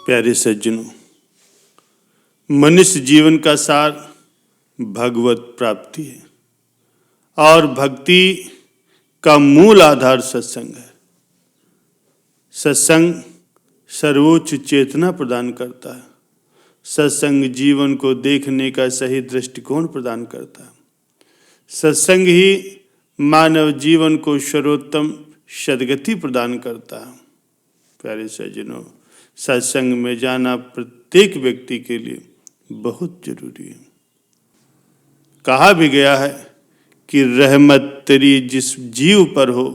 प्यारे सज्जनों, मनुष्य जीवन का सार भगवत प्राप्ति है और भक्ति का मूल आधार सत्संग है। सत्संग सर्वोच्च चेतना प्रदान करता है। सत्संग जीवन को देखने का सही दृष्टिकोण प्रदान करता है। सत्संग ही मानव जीवन को सर्वोत्तम सद्गति प्रदान करता है। प्यारे सज्जनों, सत्संग में जाना प्रत्येक व्यक्ति के लिए बहुत जरूरी है। कहा भी गया है कि रहमत तेरी जिस जीव पर हो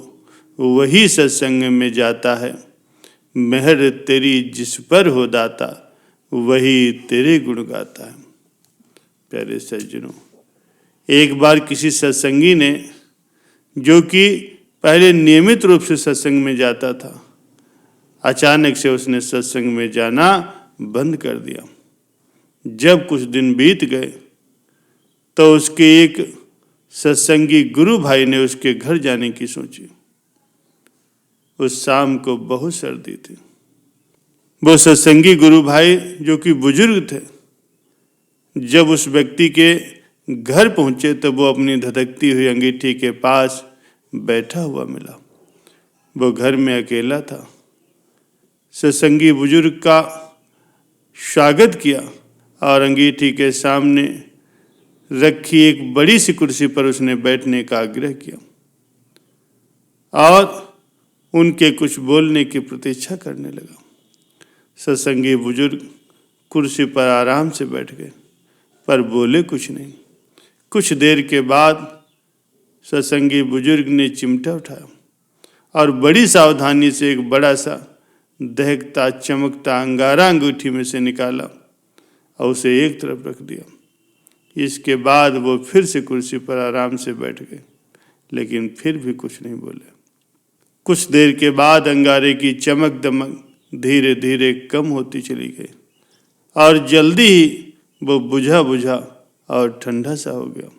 वही सत्संग में जाता है, मेहर तेरी जिस पर हो दाता वही तेरे गुण गाता है। प्यारे सज्जनों, एक बार किसी सत्संगी ने, जो कि पहले नियमित रूप से सत्संग में जाता था, अचानक से उसने सत्संग में जाना बंद कर दिया। जब कुछ दिन बीत गए तो उसके एक सत्संगी गुरु भाई ने उसके घर जाने की सोची। उस शाम को बहुत सर्दी थी। वो सत्संगी गुरु भाई, जो कि बुजुर्ग थे, जब उस व्यक्ति के घर पहुंचे तो वो अपनी धधकती हुई अंगीठी के पास बैठा हुआ मिला। वो घर में अकेला था। सत्संगी बुजुर्ग का स्वागत किया और अंगीठी के सामने रखी एक बड़ी सी कुर्सी पर उसने बैठने का आग्रह किया और उनके कुछ बोलने की प्रतीक्षा करने लगा। सत्संगी बुजुर्ग कुर्सी पर आराम से बैठ गए, पर बोले कुछ नहीं। कुछ देर के बाद सत्संगी बुजुर्ग ने चिमटा उठाया और बड़ी सावधानी से एक बड़ा सा दहकता चमकता अंगारा अंगूठी में से निकाला और उसे एक तरफ रख दिया। इसके बाद वो फिर से कुर्सी पर आराम से बैठ गए, लेकिन फिर भी कुछ नहीं बोले। कुछ देर के बाद अंगारे की चमक दमक धीरे धीरे कम होती चली गई और जल्दी ही वो बुझा बुझा और ठंडा सा हो गया।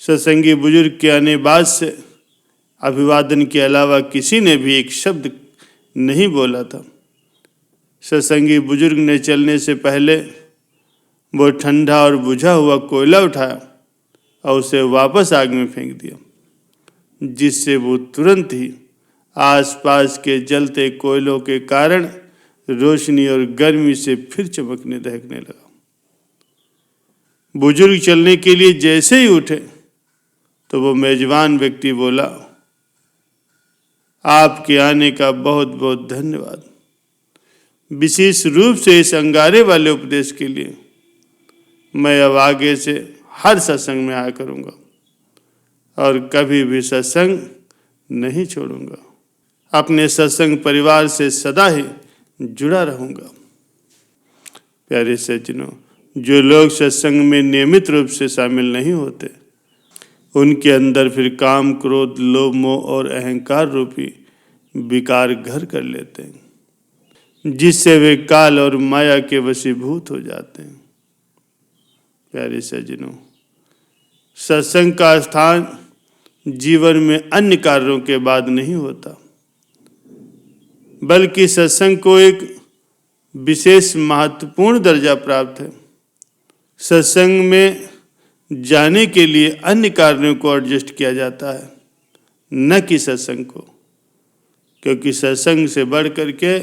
सत्संगी बुजुर्ग के आने बाद से अभिवादन के अलावा किसी ने भी एक शब्द नहीं बोला था। सत्संगी बुजुर्ग ने चलने से पहले वो ठंडा और बुझा हुआ कोयला उठाया और उसे वापस आग में फेंक दिया, जिससे वो तुरंत ही आसपास के जलते कोयलों के कारण रोशनी और गर्मी से फिर चमकने दहकने लगा। बुजुर्ग चलने के लिए जैसे ही उठे तो वो मेजबान व्यक्ति बोला, आपके आने का बहुत बहुत धन्यवाद। विशेष रूप से इस अंगारे वाले उपदेश के लिए मैं अब आगे से हर सत्संग में आया करूँगा और कभी भी सत्संग नहीं छोड़ूंगा। अपने सत्संग परिवार से सदा ही जुड़ा रहूँगा। प्यारे सज्जनों, जो लोग सत्संग में नियमित रूप से शामिल नहीं होते, उनके अंदर फिर काम, क्रोध, लोभ, मोह और अहंकार रूपी विकार घर कर लेते हैं, जिससे वे काल और माया के वशीभूत हो जाते हैं। प्यारे सज्जनों, सत्संग का स्थान जीवन में अन्य कार्यों के बाद नहीं होता, बल्कि सत्संग को एक विशेष महत्वपूर्ण दर्जा प्राप्त है। सत्संग में जाने के लिए अन्य कार्यों को एडजस्ट किया जाता है, न कि सत्संग को, क्योंकि सत्संग से बढ़ करके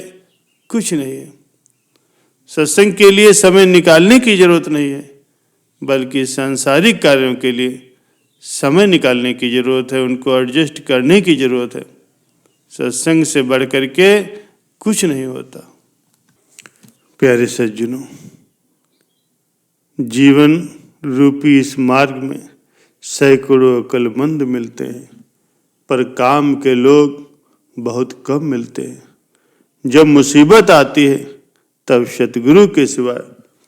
कुछ नहीं है। सत्संग के लिए समय निकालने की जरूरत नहीं है, बल्कि सांसारिक कार्यों के लिए समय निकालने की जरूरत है, उनको एडजस्ट करने की जरूरत है। सत्संग से बढ़ करके कुछ नहीं होता। प्यारे सज्जनों, जीवन रूपी इस मार्ग में सैकड़ों अक्लमंद मिलते हैं, पर काम के लोग बहुत कम मिलते हैं। जब मुसीबत आती है तब सतगुरु के सिवाय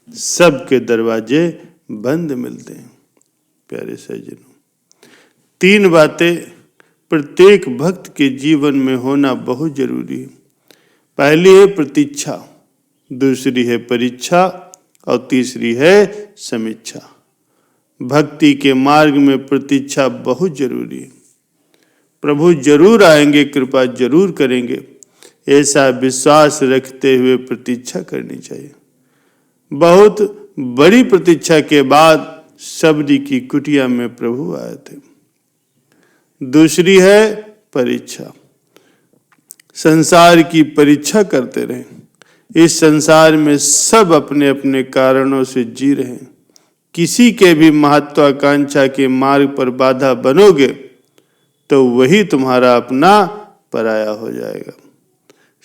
सबके दरवाजे बंद मिलते हैं। प्यारे सज्जनों, 3 बातें प्रत्येक भक्त के जीवन में होना बहुत जरूरी है। पहली है प्रतीक्षा, दूसरी है परीक्षा और तीसरी है समीक्षा। भक्ति के मार्ग में प्रतीक्षा बहुत जरूरी है। प्रभु जरूर आएंगे, कृपा जरूर करेंगे, ऐसा विश्वास रखते हुए प्रतीक्षा करनी चाहिए। बहुत बड़ी प्रतीक्षा के बाद सबरी की कुटिया में प्रभु आए थे। दूसरी है परीक्षा। संसार की परीक्षा करते रहें। इस संसार में सब अपने अपने कारणों से जी रहे हैं। किसी के भी महत्वाकांक्षा के मार्ग पर बाधा बनोगे तो वही तुम्हारा अपना पराया हो जाएगा।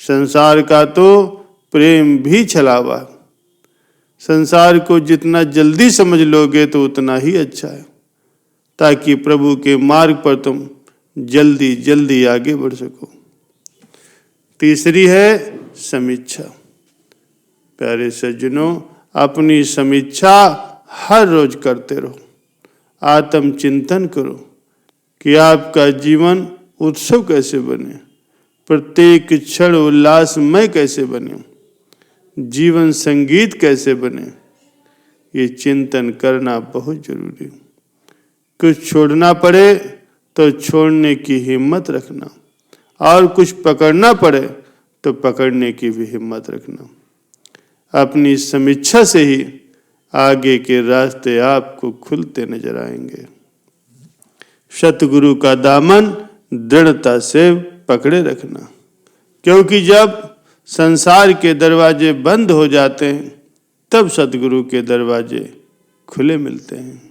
संसार का तो प्रेम भी छलावा। संसार को जितना जल्दी समझ लोगे तो उतना ही अच्छा है, ताकि प्रभु के मार्ग पर तुम जल्दी जल्दी आगे बढ़ सको। तीसरी है समीक्षा। प्यारे सज्जनों, अपनी समीक्षा हर रोज करते रहो। आत्मचिंतन करो कि आपका जीवन उत्सव कैसे बने, प्रत्येक क्षण उल्लासमय कैसे बने, जीवन संगीत कैसे बने। ये चिंतन करना बहुत जरूरी है। कुछ छोड़ना पड़े तो छोड़ने की हिम्मत रखना, और कुछ पकड़ना पड़े तो पकड़ने की भी हिम्मत रखना। अपनी समीक्षा से ही आगे के रास्ते आपको खुलते नजर आएंगे। सतगुरु का दामन दृढ़ता से पकड़े रखना, क्योंकि जब संसार के दरवाजे बंद हो जाते हैं तब सतगुरु के दरवाजे खुले मिलते हैं।